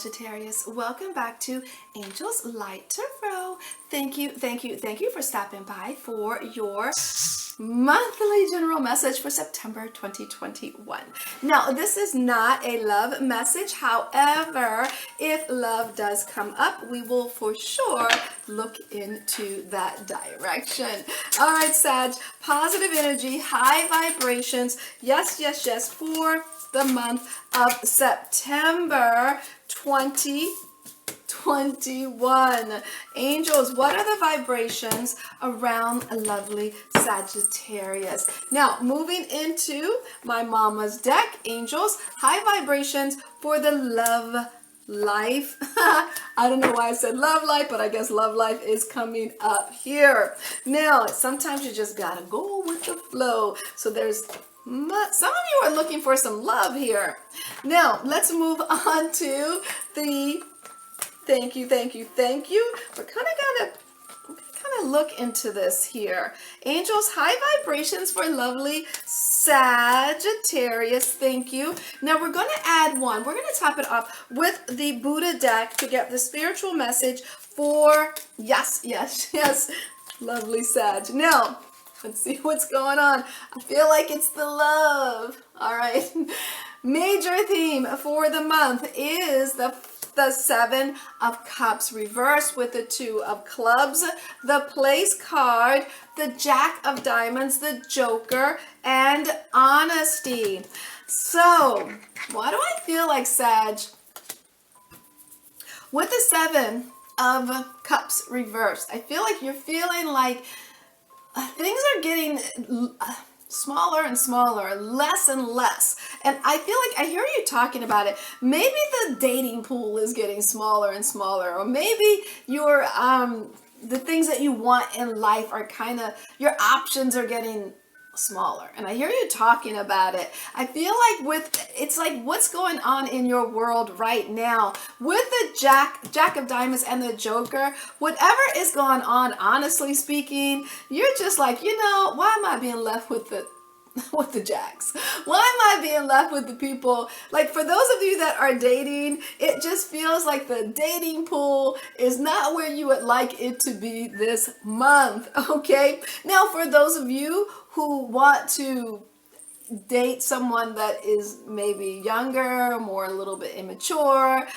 Sagittarius. Welcome back to Angel's Light Tarot. Thank you for stopping by for your monthly general message for September 2021. Now, this is not a love message. However, if love does come up, we will for sure look into that direction. All right, Sag, positive energy, high vibrations. Yes, for the month of September 2021. Angels, what are the vibrations around a lovely Sagittarius? Now, moving into my mama's deck, Angels, high vibrations for the love life. I don't know why I said love life, but I guess love life is coming up here. Now, sometimes you just gotta go with the flow. So there's some of you are looking for some love here. Now, let's move on to the thank you. We're kind of look into this here. Angels, high vibrations for lovely Sagittarius. Thank you. Now we're going to add one. We're going to top it off with the Buddha deck to get the spiritual message for yes, lovely Sag. Now, let's see what's going on. I feel like it's the love. All right. Major theme for the month is the Seven of Cups reversed with the Two of Clubs, the Place card, the Jack of Diamonds, the Joker, and honesty. So, why do I feel like, Sag, with the Seven of Cups reversed, I feel like you're feeling like things are getting smaller and smaller, less and less. And I feel like I hear you talking about it. Maybe the dating pool is getting smaller and smaller, or maybe your the things that you want in life are kind of, your options are getting smaller. And I hear you talking about it. I feel like it's like what's going on in your world right now with the Jack of Diamonds and the Joker, whatever is going on, honestly speaking, you're just like, why am I being left with the Jacks? Why am I being left with the people? Like, for those of you that are dating, it just feels like the dating pool is not where you would like it to be this month, okay? Now, for those of you who want to date someone that is maybe younger, more a little bit immature,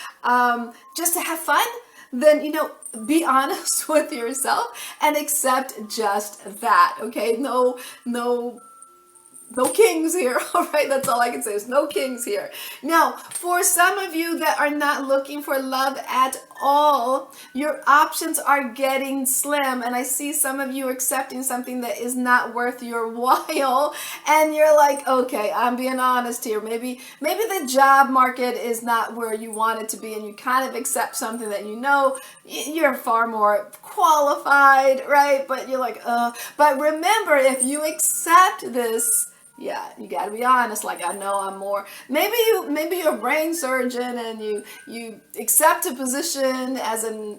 just to have fun, then, be honest with yourself and accept just that, okay? No kings here, all right? That's all I can say. There's no kings here. Now, for some of you that are not looking for love at all, your options are getting slim. And I see some of you accepting something that is not worth your while. And you're like, okay, I'm being honest here. Maybe the job market is not where you want it to be. And you kind of accept something that you're far more qualified, right? But you're like, but remember, if you accept this, yeah, you got to be honest. Like, I know I'm more. Maybe you're a brain surgeon and you accept a position as an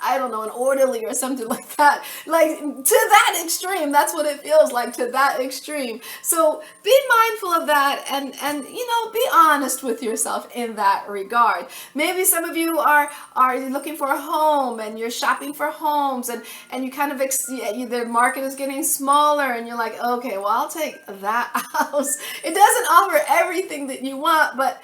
an orderly or something like that. Like, to that extreme, that's what it feels like, to that extreme. So be mindful of that and be honest with yourself in that regard. Maybe some of you are looking for a home and you're shopping for homes and you kind of, the market is getting smaller and you're like, okay, well, I'll take that house. It doesn't offer everything that you want, but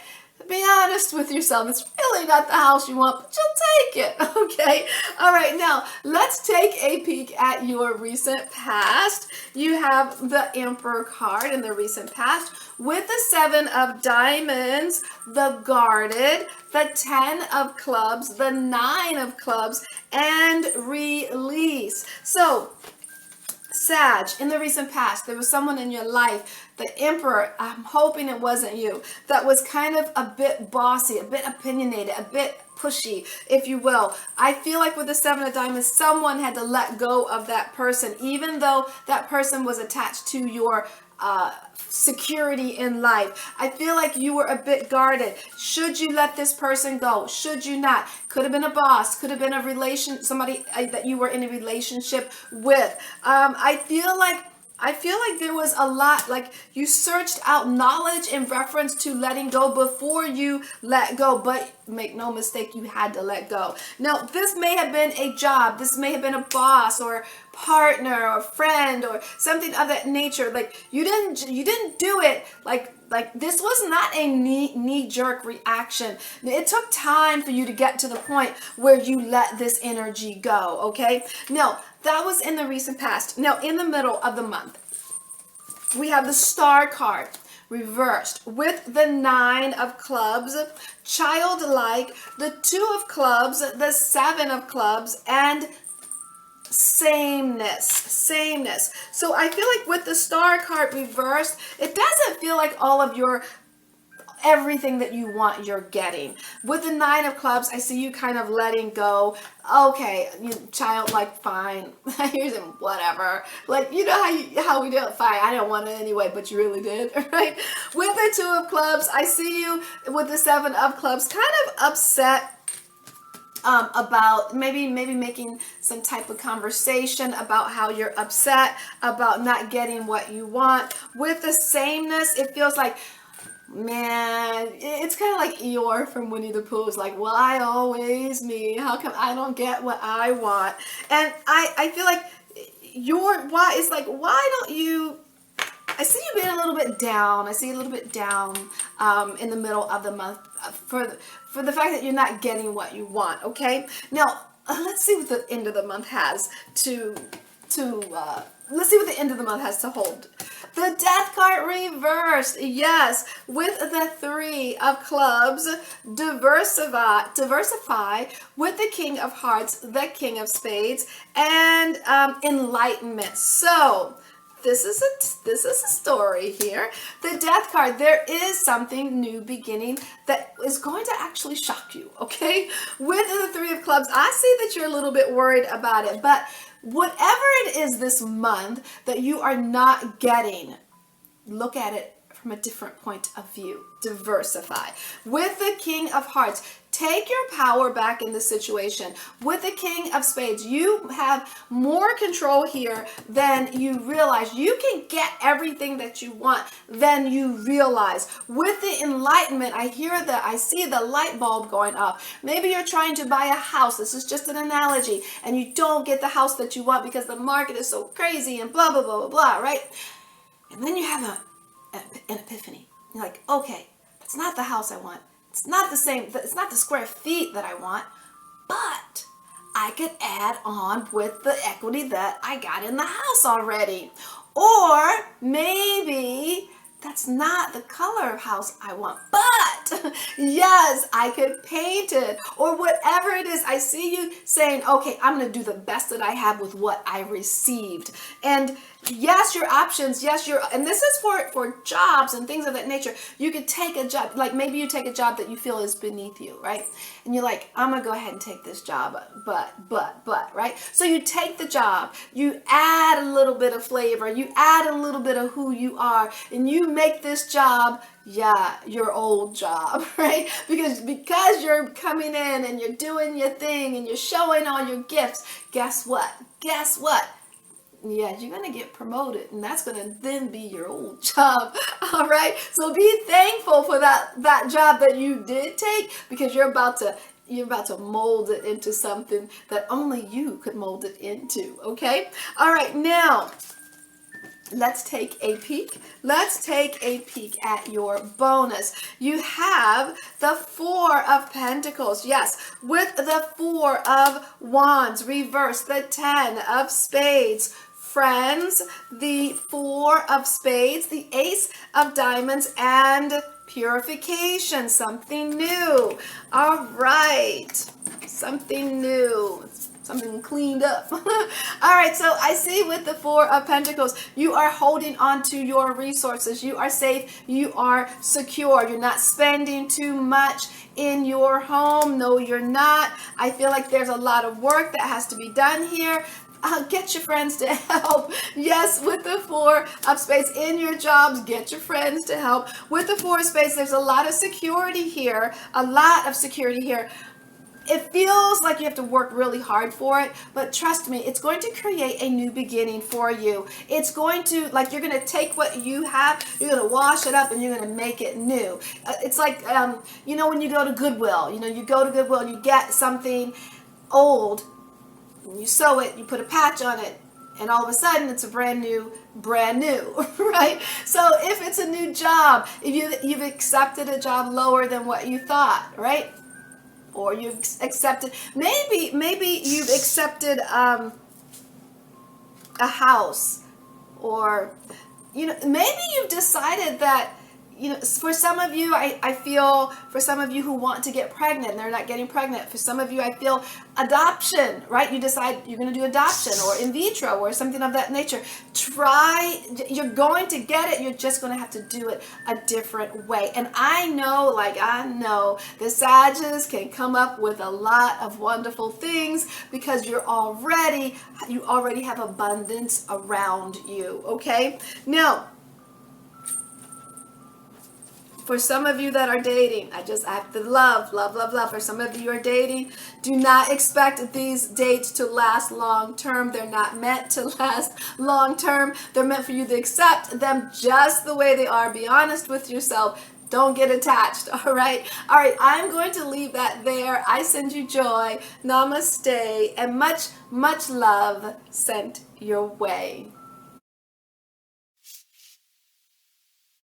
be honest with yourself. It's really not the house you want, but you'll take it, okay? All right, now let's take a peek at your recent past. You have the Emperor card in the recent past with the Seven of Diamonds, the Guarded, the 10 of Clubs, the 9 of Clubs, and Release. So, Sag, in the recent past, there was someone in your life, the Emperor, I'm hoping it wasn't you, that was kind of a bit bossy, a bit opinionated, a bit pushy, if you will. I feel like with the Seven of Diamonds, someone had to let go of that person, even though that person was attached to your security in life. I feel like you were a bit guarded. Should you let this person go? Should you not? Could have been a boss, could have been somebody that you were in a relationship with. I feel like I feel like there was a lot, like you searched out knowledge in reference to letting go before you let go, but make no mistake, you had to let go. Now, this may have been a job, this may have been a boss or partner or friend or something of that nature. Like you didn't do it like this was not a knee-jerk reaction. It took time for you to get to the point where you let this energy go, okay? Now, that was in the recent past. Now, in the middle of the month, we have the Star card reversed with the 9 of clubs, childlike, the 2 of clubs, the 7 of clubs, and sameness. So I feel like with the Star card reversed, it doesn't feel like all of your everything that you want you're getting. With the 9 of clubs, I see you kind of letting go. Okay, you childlike, fine. Here's him, whatever. Like, you know how we do it, fine. I don't want it anyway, but you really did, right? With the 2 of clubs, I see you with the 7 of clubs, kind of upset about maybe making some type of conversation about how you're upset about not getting what you want. With the sameness, it feels like, man, it's kind of like Eeyore from Winnie the Pooh. It's like, why always me? How come I don't get what I want? And I feel like why it's like, why don't you? I see you being a little bit down. I see a little bit down in the middle of the month for the fact that you're not getting what you want. Okay, now let's see what the end of the month has let's see what the end of the month has to hold. The Death card reversed, yes, with the 3 of clubs, diversify with the King of Hearts, the King of Spades, and enlightenment. So this is a story here. The Death card, there is something new beginning that is going to actually shock you, okay? With the 3 of clubs, I see that you're a little bit worried about it, but whatever it is this month that you are not getting, look at it from a different point of view. Diversify. With the King of Hearts, take your power back in the situation. With the King of Spades, you have more control here than you realize. You can get everything that you want than you realize. With the Enlightenment, I see the light bulb going off. Maybe you're trying to buy a house. This is just an analogy. And you don't get the house that you want because the market is so crazy and blah, blah, blah, blah, blah, right? And then you have an epiphany. You're like, okay, that's not the house I want. It's not the same, it's not the square feet that I want, but I could add on with the equity that I got in the house already. Or maybe that's not the color of house I want, but yes, I could paint it or whatever it is. I see you saying, okay, I'm going to do the best that I have with what I received. And yes, your options, yes, and this is for jobs and things of that nature. You could take a job, like maybe you take a job that you feel is beneath you, right? And you're like, I'm gonna go ahead and take this job, but, right? So you take the job, you add a little bit of flavor, you add a little bit of who you are, and you make this job, yeah, your old job, right? Because you're coming in and you're doing your thing and you're showing all your gifts. Guess what? Yeah, you're going to get promoted, and that's going to then be your old job. All right. So be thankful for that job that you did take, because you're about to mold it into something that only you could mold it into. Okay. All right. Now, let's take a peek. Let's take a peek at your bonus. You have the 4 of Pentacles. Yes, with the 4 of Wands, reverse the 10 of Spades. Friends, the 4 of Spades, the Ace of Diamonds, and purification, something new. All right, something new. Something cleaned up. All right, so I see with the 4 of Pentacles, you are holding on to your resources. You are safe. You are secure. You're not spending too much in your home. No, you're not. I feel like there's a lot of work that has to be done here. Get your friends to help. Yes, with the 4 of Spades in your jobs, get your friends to help. With the 4 of Spades, there's a lot of security here. A lot of security here. It feels like you have to work really hard for it, but trust me, it's going to create a new beginning for you. It's going to, like, you're going to take what you have, you're going to wash it up, and you're going to make it new. It's like, when you go to Goodwill, you go to Goodwill and you get something old, and you sew it, you put a patch on it, and all of a sudden it's a brand new, right? So if it's a new job, if you've accepted a job lower than what you thought, right? Or you've accepted, maybe you've accepted a house, or maybe you've decided that, for some of you, I feel, for some of you who want to get pregnant and they're not getting pregnant, for some of you, I feel adoption, right? You decide you're going to do adoption or in vitro or something of that nature. You're going to get it. You're just going to have to do it a different way. And I know the SAGs can come up with a lot of wonderful things because you already have abundance around you, okay? Now, for some of you that are dating, I have to love. For some of you who are dating, do not expect these dates to last long term. They're not meant to last long term. They're meant for you to accept them just the way they are. Be honest with yourself. Don't get attached, all right? All right, I'm going to leave that there. I send you joy, namaste, and much, much love sent your way.